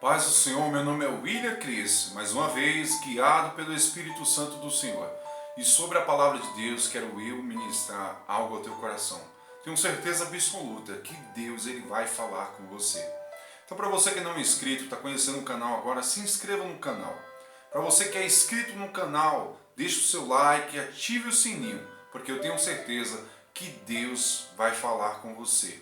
Paz do Senhor, meu nome é William Cris, mais uma vez guiado pelo Espírito Santo do Senhor. E sobre a palavra de Deus, quero eu ministrar algo ao teu coração. Tenho certeza absoluta que Deus ele vai falar com você. Então, para você que não é inscrito, está conhecendo o canal agora, se inscreva no canal. Para você que é inscrito no canal, deixe o seu like e ative o sininho, porque eu tenho certeza que Deus vai falar com você.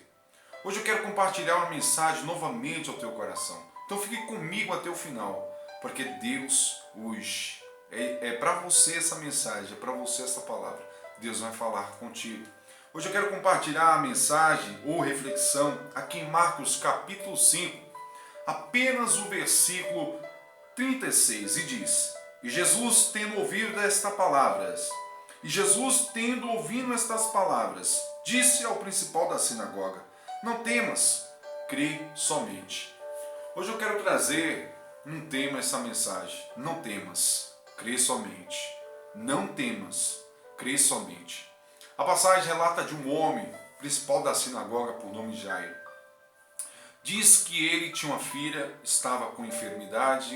Hoje eu quero compartilhar uma mensagem novamente ao teu coração. Então fique comigo até o final, porque Deus hoje é para você essa mensagem, é para você essa palavra. Deus vai falar contigo. Hoje eu quero compartilhar a mensagem ou reflexão aqui em Marcos capítulo 5, apenas o versículo 36, e diz: E Jesus tendo ouvido estas palavras, disse ao principal da sinagoga: Não temas, crê somente. Hoje eu quero trazer um tema essa mensagem. Não temas, crê somente. Não temas, crê somente. A passagem relata de um homem, principal da sinagoga, por nome Jairo. Diz que ele tinha uma filha, estava com enfermidade,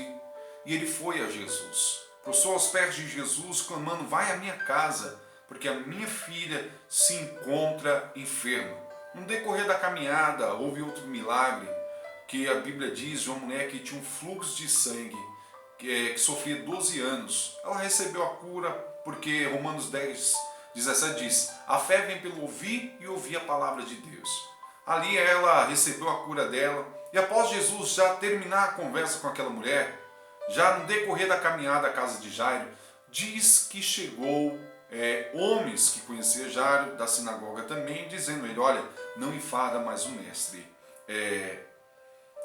e ele foi a Jesus. Prostrou aos pés de Jesus, clamando: Vai à minha casa, porque a minha filha se encontra enferma. No decorrer da caminhada, houve outro milagre, que a Bíblia diz de uma mulher que tinha um fluxo de sangue, que sofria 12 anos. Ela recebeu a cura, porque Romanos 10, 17 diz: A fé vem pelo ouvir e ouvir a palavra de Deus. Ali ela recebeu a cura dela, e após Jesus já terminar a conversa com aquela mulher, já no decorrer da caminhada à casa de Jairo, diz que chegou homens que conheciam Jairo da sinagoga também, dizendo a ele: Olha, não enfada mais o mestre,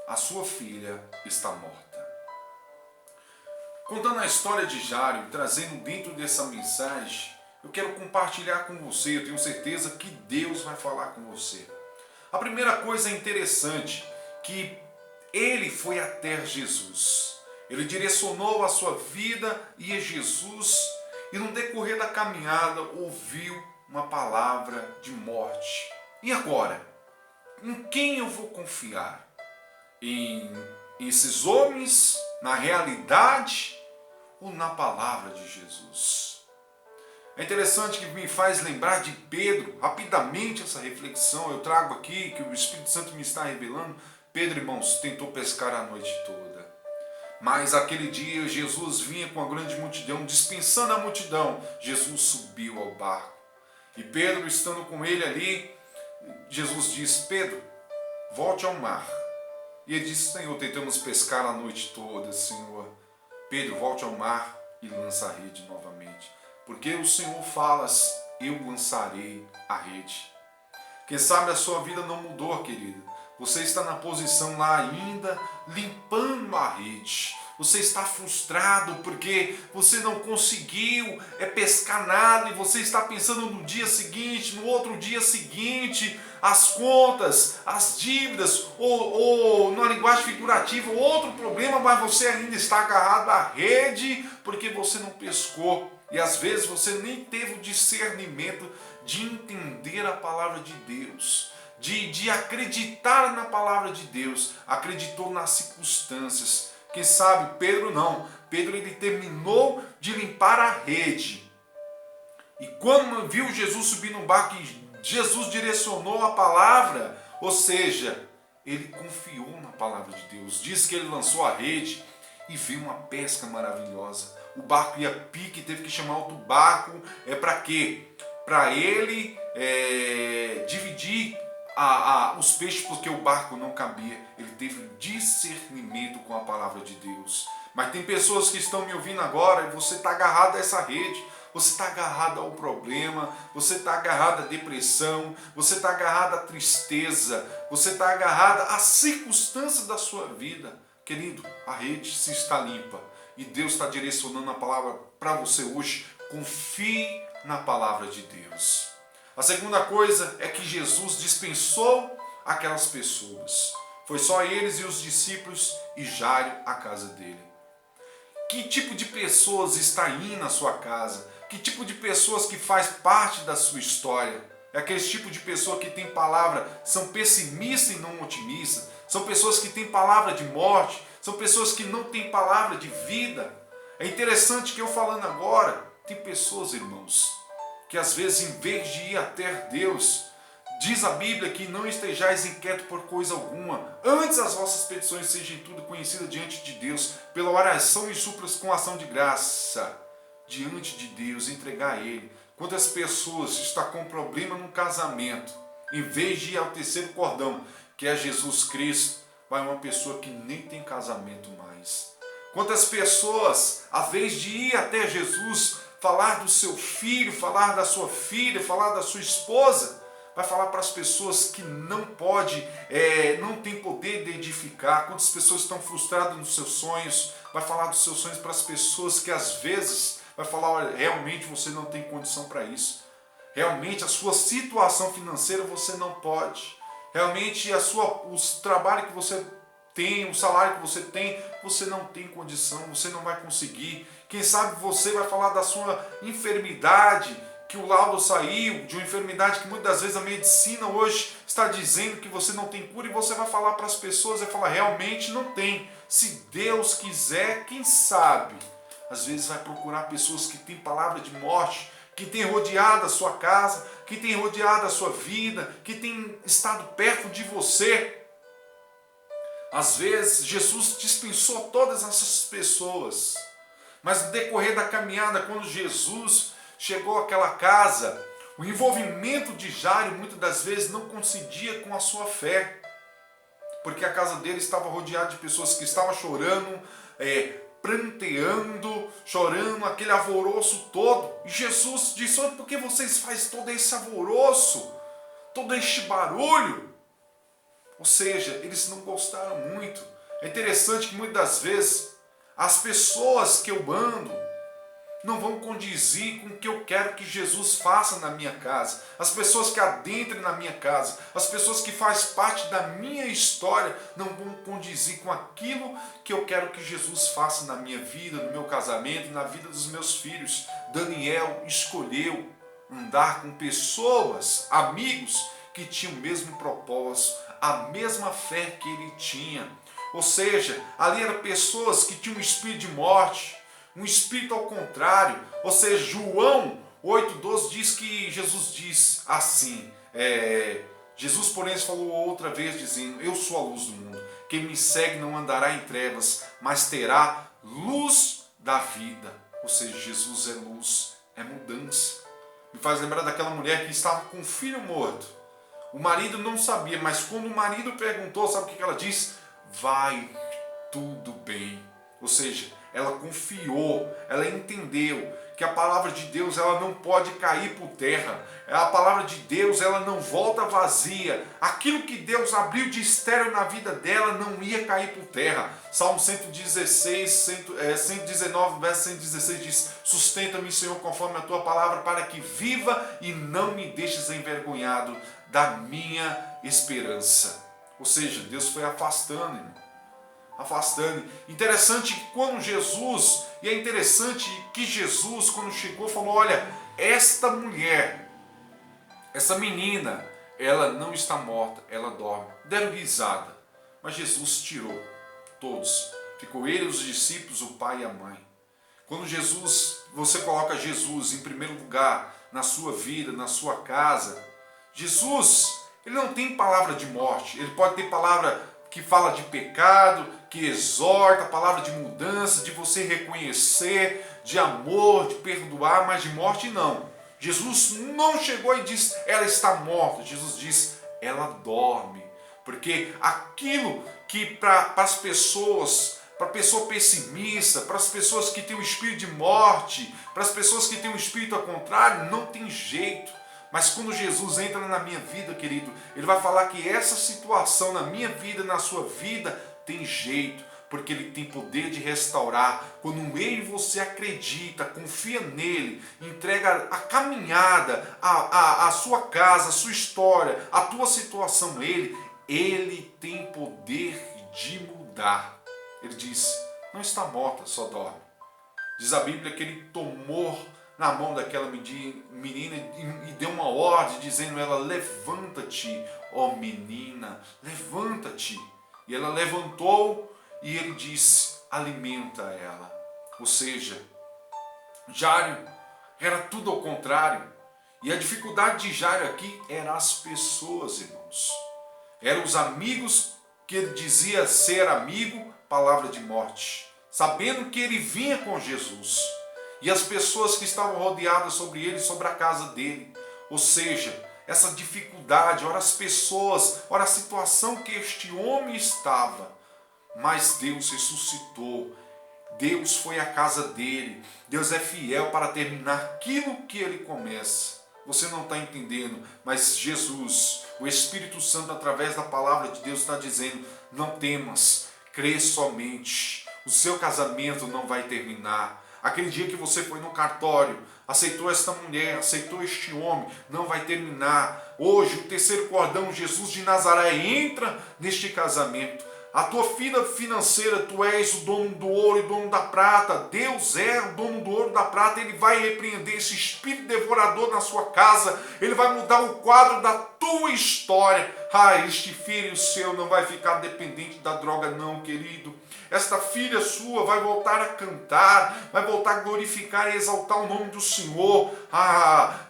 a sua filha está morta. Contando a história de Jairo, trazendo dentro dessa mensagem, eu quero compartilhar com você, eu tenho certeza que Deus vai falar com você. A primeira coisa interessante, que ele foi até Jesus. Ele direcionou a sua vida e a Jesus, e no decorrer da caminhada ouviu uma palavra de morte. E agora? Em quem eu vou confiar? Em esses homens, na realidade ou na palavra de Jesus? É interessante que me faz lembrar de Pedro, rapidamente essa reflexão eu trago aqui, que o Espírito Santo me está revelando. Pedro, irmãos, tentou pescar a noite toda, mas aquele dia Jesus vinha com a grande multidão, dispensando a multidão. Jesus subiu ao barco, e Pedro, estando com ele ali, Jesus disse: Pedro, volte ao mar. E ele disse: Senhor, tentamos pescar a noite toda, Senhor. Pedro, volte ao mar e lança a rede novamente. Porque o Senhor fala: eu lançarei a rede. Quem sabe a sua vida não mudou, querido. Você está na posição lá ainda, limpando a rede. Você está frustrado porque você não conseguiu pescar nada, e você está pensando no dia seguinte, no outro dia seguinte, as contas, as dívidas, ou na linguagem figurativa, outro problema, mas você ainda está agarrado à rede porque você não pescou. E às vezes você nem teve o discernimento de entender a palavra de Deus, de acreditar na palavra de Deus, acreditou nas circunstâncias. Quem sabe Pedro não. Pedro ele terminou de limpar a rede, e quando viu Jesus subir no barco e Jesus direcionou a palavra, ou seja, ele confiou na palavra de Deus. Diz que ele lançou a rede e viu uma pesca maravilhosa. O barco ia a pique, teve que chamar outro barco. Para quê? Para ele dividir os peixes, porque o barco não cabia. Ele teve discernimento com a palavra de Deus. Mas tem pessoas que estão me ouvindo agora, e você está agarrado a essa rede. Você está agarrado ao problema, você está agarrado à depressão, você está agarrado à tristeza, você está agarrado às circunstâncias da sua vida. Querido, a rede se está limpa e Deus está direcionando a palavra para você hoje. Confie na palavra de Deus. A segunda coisa é que Jesus dispensou aquelas pessoas. Foi só eles e os discípulos e Jairo à casa dele. Que tipo de pessoas está aí na sua casa? Que tipo de pessoas que faz parte da sua história? É aquele tipo de pessoa que tem palavra, são pessimistas e não otimistas. São pessoas que têm palavra de morte. são pessoas que não têm palavra de vida. É interessante que eu falando agora, tem pessoas, irmãos, que às vezes em vez de ir até Deus, diz a Bíblia que não estejais inquieto por coisa alguma, antes as vossas petições sejam tudo conhecidas diante de Deus, pela oração e súplicas com ação de graça, diante de Deus, entregar a Ele. Quantas pessoas estão com problema no casamento, em vez de ir ao terceiro cordão, que é Jesus Cristo, vai uma pessoa que nem tem casamento mais. Quantas pessoas, à vez de ir até Jesus, falar do seu filho, falar da sua filha, falar da sua esposa, vai falar para as pessoas que não pode, não tem poder de edificar. Quantas pessoas estão frustradas nos seus sonhos, vai falar dos seus sonhos para as pessoas que às vezes vai falar, olha, realmente você não tem condição para isso. Realmente a sua situação financeira você não pode. Realmente o trabalho que você tem, o salário que você não tem condição, você não vai conseguir. Quem sabe você vai falar da sua enfermidade, que o laudo saiu, de uma enfermidade que muitas vezes a medicina hoje está dizendo que você não tem cura, e você vai falar para as pessoas, vai falar, realmente não tem. Se Deus quiser, quem sabe? Às vezes vai procurar pessoas que têm palavra de morte, que têm rodeado a sua casa, que têm rodeado a sua vida, que têm estado perto de você. Às vezes Jesus dispensou todas essas pessoas, mas no decorrer da caminhada, quando Jesus chegou àquela casa, o envolvimento de Jairo muitas das vezes não coincidia com a sua fé, porque a casa dele estava rodeada de pessoas que estavam chorando, pranteando, chorando, aquele alvoroço todo. E Jesus disse, olha, por que vocês fazem todo esse alvoroço, todo este barulho? Ou seja, eles não gostaram muito. É interessante que muitas das vezes as pessoas que eu ando não vão condizir com o que eu quero que Jesus faça na minha casa. As pessoas que adentrem na minha casa, as pessoas que fazem parte da minha história, não vão condizir com aquilo que eu quero que Jesus faça na minha vida, no meu casamento, na vida dos meus filhos. Daniel escolheu andar com pessoas, amigos, que tinham o mesmo propósito, a mesma fé que ele tinha. Ou seja, ali eram pessoas que tinham um espírito de morte, um espírito ao contrário. Ou seja, João 8,12 diz que Jesus diz assim, Jesus porém falou outra vez dizendo, eu sou a luz do mundo, quem me segue não andará em trevas, mas terá luz da vida. Ou seja, Jesus é luz, é mudança. Me faz lembrar daquela mulher que estava com um filho morto. O marido não sabia, mas quando o marido perguntou, sabe o que ela disse? Vai tudo bem. Ou seja, ela confiou, ela entendeu que a palavra de Deus ela não pode cair por terra. A palavra de Deus ela não volta vazia. Aquilo que Deus abriu de estéril na vida dela não ia cair por terra. Salmo 119, verso 116 diz, sustenta-me, Senhor, conforme a tua palavra, para que viva e não me deixes envergonhado da minha esperança. Ou seja, Deus foi afastando, irmão. Afastando. Interessante que quando Jesus, e é interessante que Jesus, quando chegou, falou, olha, esta mulher, essa menina, ela não está morta, ela dorme. Deram risada, mas Jesus tirou todos. Ficou ele, os discípulos, o pai e a mãe. Quando você coloca Jesus em primeiro lugar na sua vida, na sua casa, Jesus, ele não tem palavra de morte, ele pode ter palavra que fala de pecado, que exorta, palavra de mudança, de você reconhecer, de amor, de perdoar, mas de morte não. Jesus não chegou e disse, ela está morta. Jesus disse, ela dorme. Porque aquilo que para as pessoas, para a pessoa pessimista, para as pessoas que têm o espírito de morte, para as pessoas que têm o espírito ao contrário, não tem jeito. Mas quando Jesus entra na minha vida, querido, ele vai falar que essa situação na minha vida, na sua vida, tem jeito, porque ele tem poder de restaurar. Quando eu e você acredita, confia nele, entrega a caminhada, a sua casa, a sua história, a tua situação a ele tem poder de mudar. Ele diz, não está morta, só dorme. Diz a Bíblia que ele tomou na mão daquela menina e deu uma ordem dizendo ela, levanta-te, ó menina, levanta-te. E ela levantou e ele disse: alimenta ela. Ou seja, Jairo era tudo ao contrário. E a dificuldade de Jairo aqui eram as pessoas, irmãos. Eram os amigos que ele dizia ser amigo, palavra de morte, sabendo que ele vinha com Jesus. E as pessoas que estavam rodeadas sobre ele, sobre a casa dele. Ou seja, essa dificuldade, ora as pessoas, ora a situação que este homem estava. Mas Deus ressuscitou. Deus foi à casa dele. Deus é fiel para terminar aquilo que ele começa. Você não está entendendo, mas Jesus, o Espírito Santo, através da palavra de Deus, está dizendo: não temas, crê somente. O seu casamento não vai terminar. Aquele dia que você foi no cartório, aceitou esta mulher, aceitou este homem, não vai terminar. Hoje, o terceiro cordão, Jesus de Nazaré, entra neste casamento. A tua vida financeira, tu és o dono do ouro e dono da prata. Deus é o dono do ouro e da prata. Ele vai repreender esse espírito devorador na sua casa. Ele vai mudar o quadro da tua história. Este filho seu não vai ficar dependente da droga não, querido. Esta filha sua vai voltar a cantar, vai voltar a glorificar e exaltar o nome do Senhor.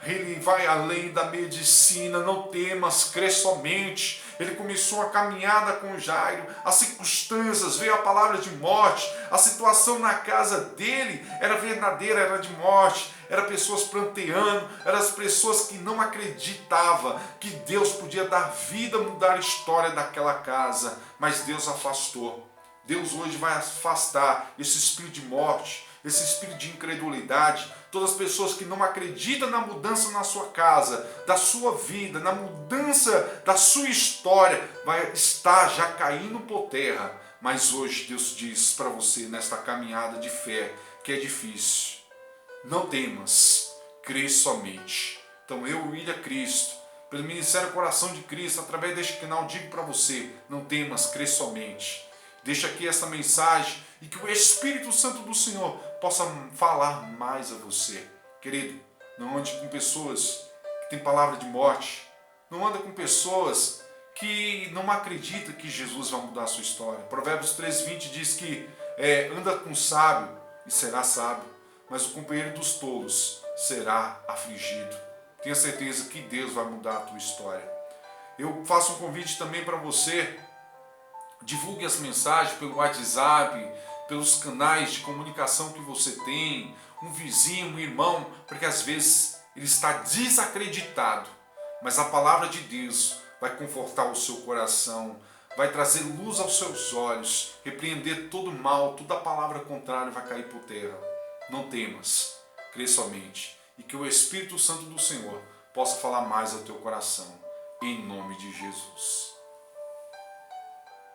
Ele vai além da medicina. Não temas, crê somente. Ele começou a caminhada com Jairo, as circunstâncias, veio a palavra de morte, a situação na casa dele era verdadeira, era de morte, eram pessoas pranteando, eram as pessoas que não acreditavam que Deus podia dar vida, mudar a história daquela casa, mas Deus afastou. Deus hoje vai afastar esse espírito de morte, esse espírito de incredulidade, todas as pessoas que não acreditam na mudança na sua casa, da sua vida, na mudança da sua história, vai estar já caindo por terra. Mas hoje Deus diz para você, nesta caminhada de fé, que é difícil. Não temas, crê somente. Então eu, William Cristo, pelo Ministério Coração de Cristo, através deste canal, digo para você: não temas, crê somente. Deixa aqui essa mensagem e que o Espírito Santo do Senhor possa falar mais a você. Querido, não ande com pessoas que têm palavra de morte. Não ande com pessoas que não acreditam que Jesus vai mudar a sua história. Provérbios 3:20 diz que anda com sábio e será sábio, mas o companheiro dos tolos será afligido. Tenha certeza que Deus vai mudar a tua história. Eu faço um convite também para você. Divulgue as mensagens pelo WhatsApp, pelos canais de comunicação que você tem, um vizinho, um irmão, porque às vezes ele está desacreditado, mas a palavra de Deus vai confortar o seu coração, vai trazer luz aos seus olhos, repreender todo mal, toda palavra contrária vai cair por terra. Não temas, crê somente, e que o Espírito Santo do Senhor possa falar mais ao teu coração, em nome de Jesus.